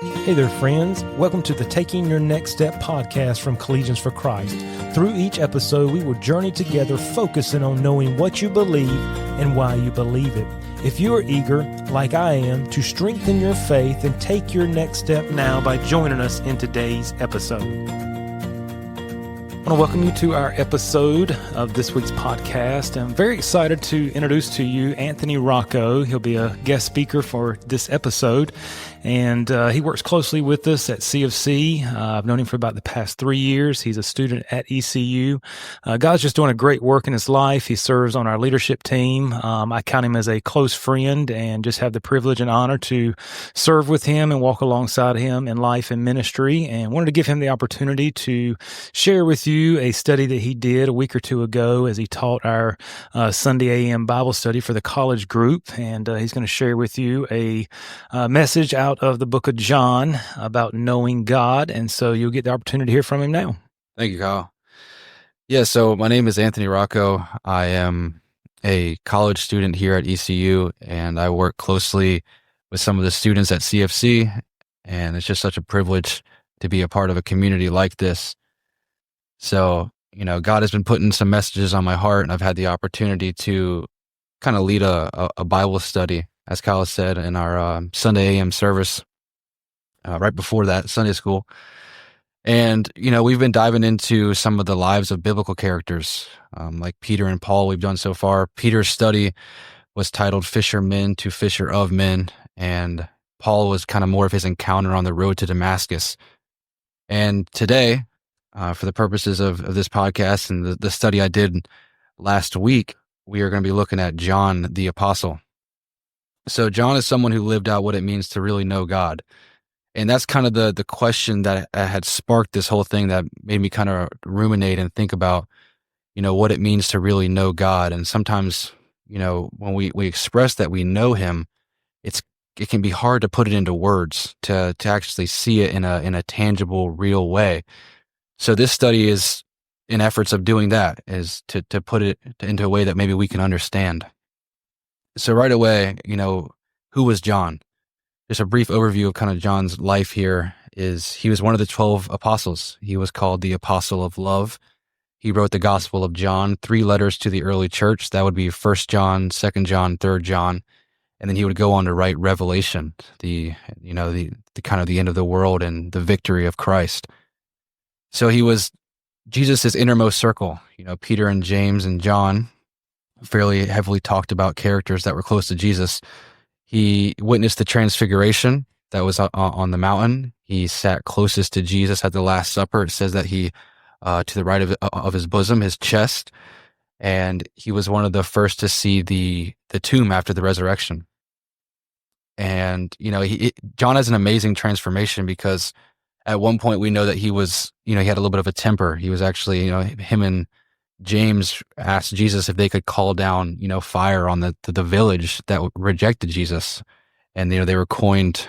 Hey there, friends. Welcome to the Taking Your Next Step podcast from Collegians for Christ. Through each episode, we will journey together focusing on knowing what you believe and why you believe it. If you are eager, like I am, to strengthen your faith and take your next step now by joining us in today's episode. I want to welcome you to our episode of this week's podcast. I'm very excited to introduce to you Anthony Rocco. He'll be a guest speaker for this episode, and he works closely with us at CFC. I've known him for about the past 3 years. He's a student at ECU. God's just doing a great work in his life. He serves on our leadership team. I count him as a close friend and just have the privilege and honor to serve with him and walk alongside him in life and ministry, and wanted to give him the opportunity to share with you a study that he did a week or two ago as he taught our Sunday AM Bible study for the college group. And he's going to share with you a message out of the book of John about knowing God. And so you'll get the opportunity to hear from him now. Thank you, Kyle. Yeah, so my name is Anthony Rocco. I am a college student here at ECU, and I work closely with some of the students at CFC. And it's just such a privilege to be a part of a community like this. So, God has been putting some messages on my heart, and I've had the opportunity to kind of lead a Bible study, as Kyle said, in our Sunday AM service right before that, Sunday school. And, we've been diving into some of the lives of biblical characters, like Peter and Paul we've done so far. Peter's study was titled Fishermen to Fisher of Men, and Paul was kind of more of his encounter on the road to Damascus. And today, for the purposes of this podcast and the study I did last week, we are going to be looking at John the Apostle. So John is someone who lived out what it means to really know God. And that's kind of the question that had sparked this whole thing that made me kind of ruminate and think about, what it means to really know God. And sometimes, when we express that we know him, it can be hard to put it into words, to actually see it in a tangible, real way. So this study is in efforts of doing that, is to put it into a way that maybe we can understand. So right away, who was John? Just a brief overview of kind of John's life here is he was one of the 12 apostles. He was called the Apostle of Love. He wrote the Gospel of John, 3 letters to the early church. That would be 1 John, 2 John, 3 John. And then he would go on to write Revelation, the kind of the end of the world and the victory of Christ. So he was Jesus' innermost circle. Peter and James and John, fairly heavily talked about characters that were close to Jesus. He witnessed the transfiguration that was on the mountain. He sat closest to Jesus at the Last Supper. It says that he, to the right of his bosom, his chest, and he was one of the first to see the tomb after the resurrection. And, John has an amazing transformation because at one point we know that he was, he had a little bit of a temper. He was actually, him and James asked Jesus if they could call down, fire on the village that rejected Jesus. And, they were coined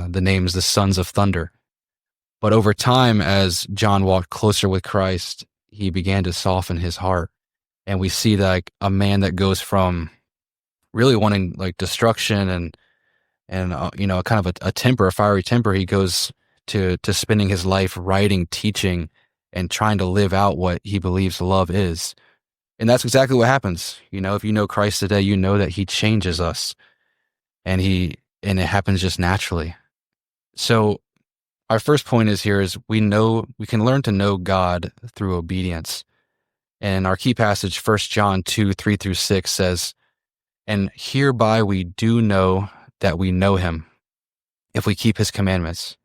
the names, the Sons of Thunder. But over time, as John walked closer with Christ, he began to soften his heart. And we see that a man that goes from really wanting like destruction and kind of a temper, a fiery temper, he goes to spending his life writing, teaching, and trying to live out what he believes love is. And that's exactly what happens. If you know Christ today, you know that he changes us, and it happens just naturally. So our first point is we can learn to know God through obedience. And our key passage, 1 John 2, 3-6 says, "And hereby we do know that we know him, if we keep his commandments.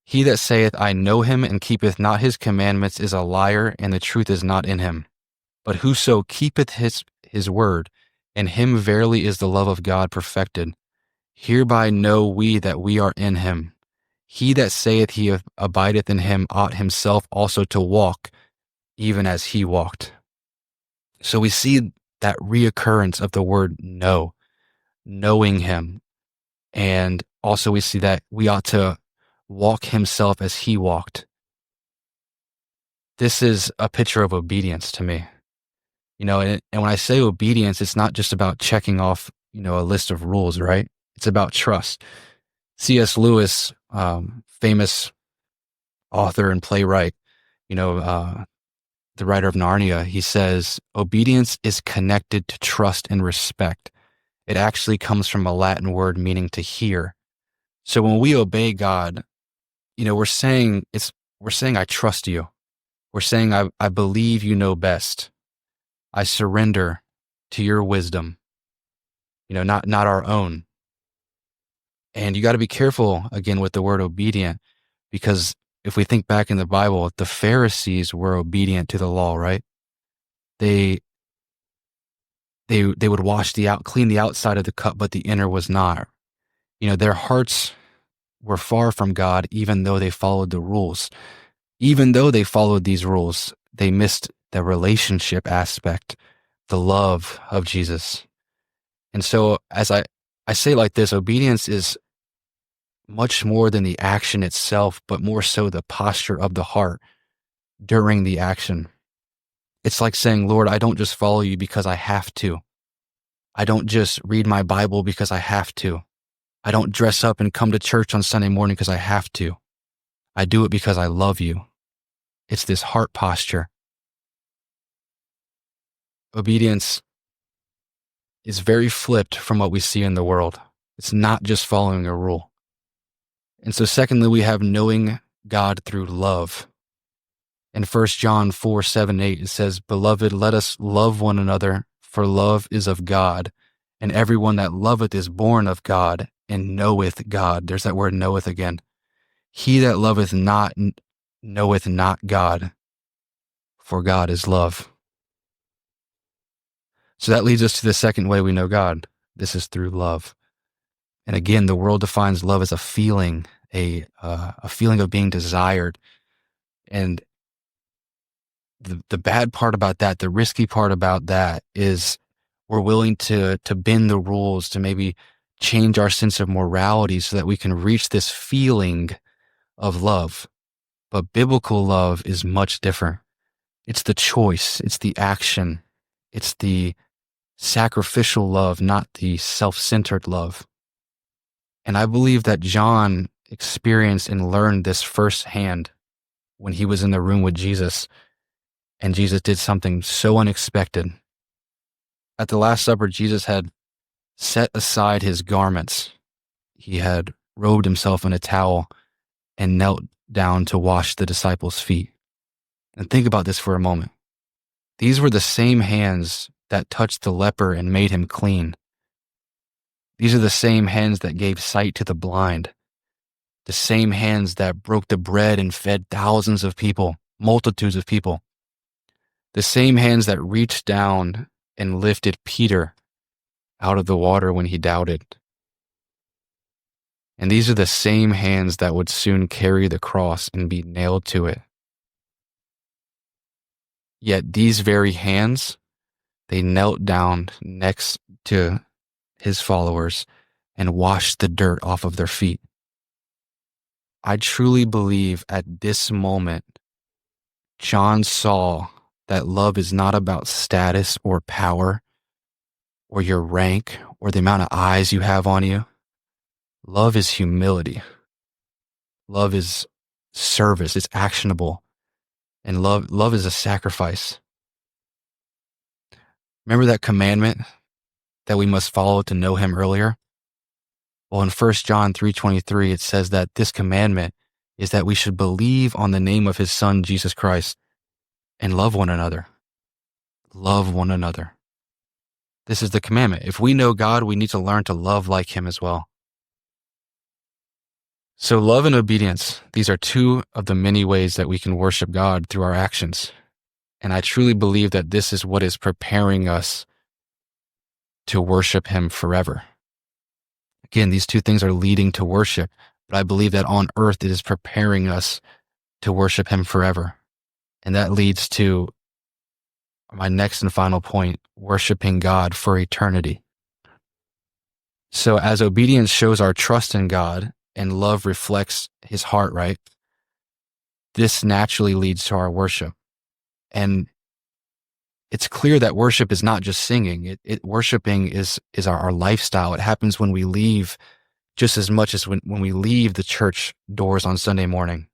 He that saith, I know him, and keepeth not his commandments is a liar, and the truth is not in him. But whoso keepeth his word, in him verily is the love of God perfected. Hereby know we that we are in him. He that saith he abideth in him ought himself also to walk, even as he walked." So we see that reoccurrence of the word know, knowing him. And also we see that we ought to walk himself as he walked. This is a picture of obedience to me. And when I say obedience, it's not just about checking off, a list of rules, right? It's about trust. C.S. Lewis famous author and playwright, the writer of Narnia, he says, obedience is connected to trust and respect. It actually comes from a Latin word meaning to hear. So when we obey God, we're saying I trust you. We're saying I believe you know best. I surrender to your wisdom, not our own. And you got to be careful again with the word obedient, because if we think back in the Bible, the Pharisees were obedient to the law, right? They would clean the outside of the cup, but the inner was not. Their hearts were far from God, even though they followed the rules. Even though they followed these rules, they missed the relationship aspect, the love of Jesus. And so as I say like this, obedience is much more than the action itself, but more so the posture of the heart during the action. It's like saying, Lord, I don't just follow you because I have to. I don't just read my Bible because I have to. I don't dress up and come to church on Sunday morning because I have to. I do it because I love you. It's this heart posture. Obedience is very flipped from what we see in the world. It's not just following a rule. And so secondly, we have knowing God through love. In 1 John 4:7-8, it says, Beloved, let us love one another, for love is of God, and everyone that loveth is born of God, and knoweth God. There's that word knoweth again. He that loveth not knoweth not God, for God is love. So that leads us to the second way we know God. This is through love. And again, the world defines love as a feeling, a feeling of being desired. And the bad part about that, the risky part about that, is we're willing to bend the rules, to maybe change our sense of morality so that we can reach this feeling of love. But biblical love is much different. It's the choice, it's the action, it's the sacrificial love, not the self-centered love. And I believe that John experienced and learned this firsthand when he was in the room with Jesus, and Jesus did something so unexpected. At the Last Supper, Jesus had set aside his garments. He had robed himself in a towel and knelt down to wash the disciples' feet. And think about this for a moment. These were the same hands that touched the leper and made him clean. These are the same hands that gave sight to the blind. The same hands that broke the bread and fed thousands of people, multitudes of people. The same hands that reached down and lifted Peter out of the water when he doubted. And these are the same hands that would soon carry the cross and be nailed to it. Yet these very hands, they knelt down next to his followers and washed the dirt off of their feet. I truly believe at this moment, John saw that love is not about status or power or your rank or the amount of eyes you have on you. Love is humility. Love is service. It's actionable. And love is a sacrifice. Remember that commandment that we must follow to know him earlier? Well, in 1 John 3:23, it says that this commandment is that we should believe on the name of his son, Jesus Christ, and love one another. Love one another. This is the commandment. If we know God, we need to learn to love like him as well. So love and obedience, these are two of the many ways that we can worship God through our actions. And I truly believe that this is what is preparing us to worship him forever. Again, these two things are leading to worship, but I believe that on earth it is preparing us to worship him forever. And that leads to my next and final point, worshiping God for eternity. So as obedience shows our trust in God and love reflects his heart, right? This naturally leads to our worship. And it's clear that worship is not just singing. Worshiping is our lifestyle. It happens when we leave just as much as when we leave the church doors on Sunday morning.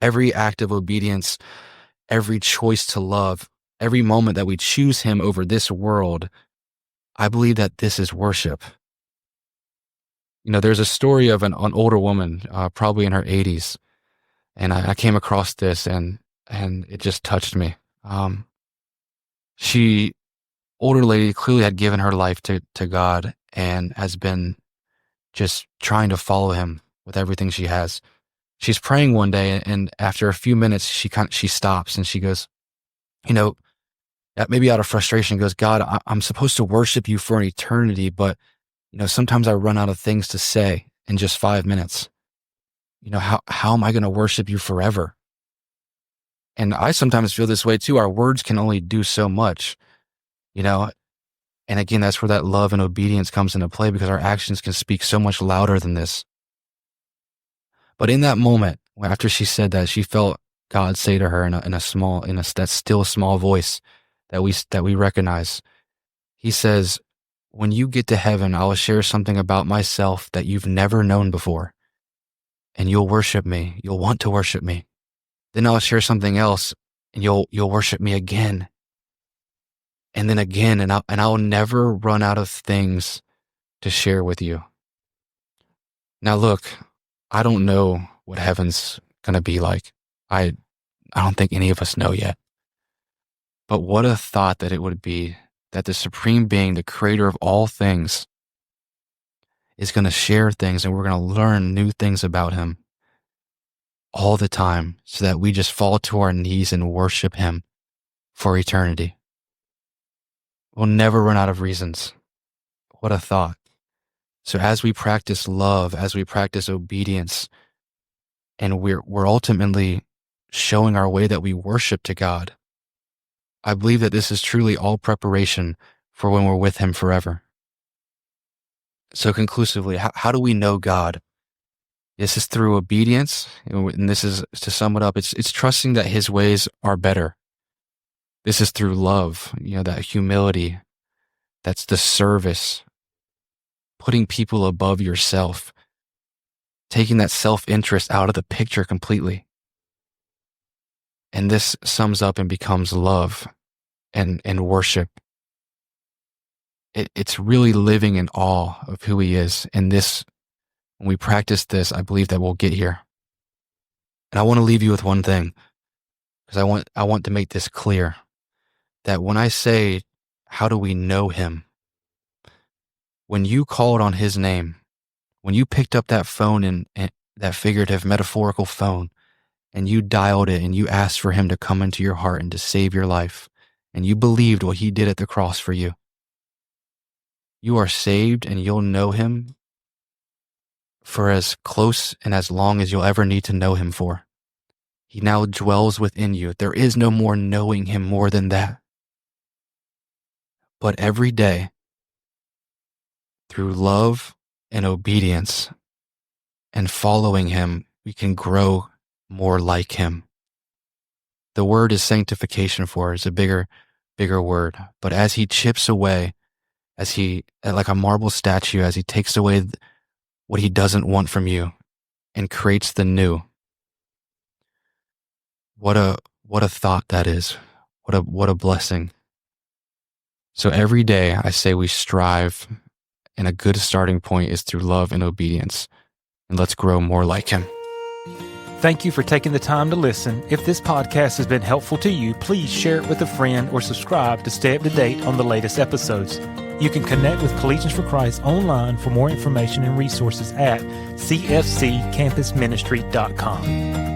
Every act of obedience, every choice to love, every moment that we choose him over this world, I believe that this is worship. There's a story of an older woman, probably in her 80s, and I came across this and it just touched me. Older lady clearly had given her life to God and has been just trying to follow him with everything she has. She's praying one day, and after a few minutes, she stops and she goes, maybe out of frustration, goes, God, I'm supposed to worship you for an eternity, but sometimes I run out of things to say in just 5 minutes. How am I going to worship you forever? And I sometimes feel this way too. Our words can only do so much, and again, that's where that love and obedience comes into play, because our actions can speak so much louder than this. But in that moment, after she said that, she felt God say to her in that still small voice that we recognize. He says, when you get to heaven, I will share something about myself that you've never known before, and you'll worship me. You'll want to worship me. Then I'll share something else, and you'll worship me again, and then again, and I'll never run out of things to share with you. Now, look, I don't know what heaven's gonna be like. I don't think any of us know yet. But what a thought that it would be that the supreme being, the creator of all things, is going to share things, and we're going to learn new things about him all the time, so that we just fall to our knees and worship him for eternity. We'll never run out of reasons. What a thought. So as we practice love, as we practice obedience, and we're ultimately showing our way that we worship to God, I believe that this is truly all preparation for when we're with him forever. So conclusively, how do we know God? This is through obedience, and this is, to sum it up, it's trusting that his ways are better. This is through love, that humility, that's the service, putting people above yourself, taking that self-interest out of the picture completely. And this sums up and becomes love and worship. It's really living in awe of who he is. And this, when we practice this, I believe that we'll get here. And I want to leave you with one thing, because I want to make this clear, that when I say, how do we know him? When you called on his name, when you picked up that phone and that figurative, metaphorical phone, and you dialed it and you asked for him to come into your heart and to save your life, and you believed what he did at the cross for you, you are saved, and you'll know him for as close and as long as you'll ever need to know him for. He now dwells within you. There is no more knowing him more than that. But every day, through love and obedience and following him, we can grow more like him. The word is sanctification for it. It's a bigger word. But as he chips away, like a marble statue, as he takes away what he doesn't want from you and creates the new, what a thought that is. What a blessing. So every day I say we strive, and a good starting point is through love and obedience. And let's grow more like him. Thank you for taking the time to listen. If this podcast has been helpful to you, please share it with a friend or subscribe to stay up to date on the latest episodes. You can connect with Collegians for Christ online for more information and resources at cfccampusministry.com.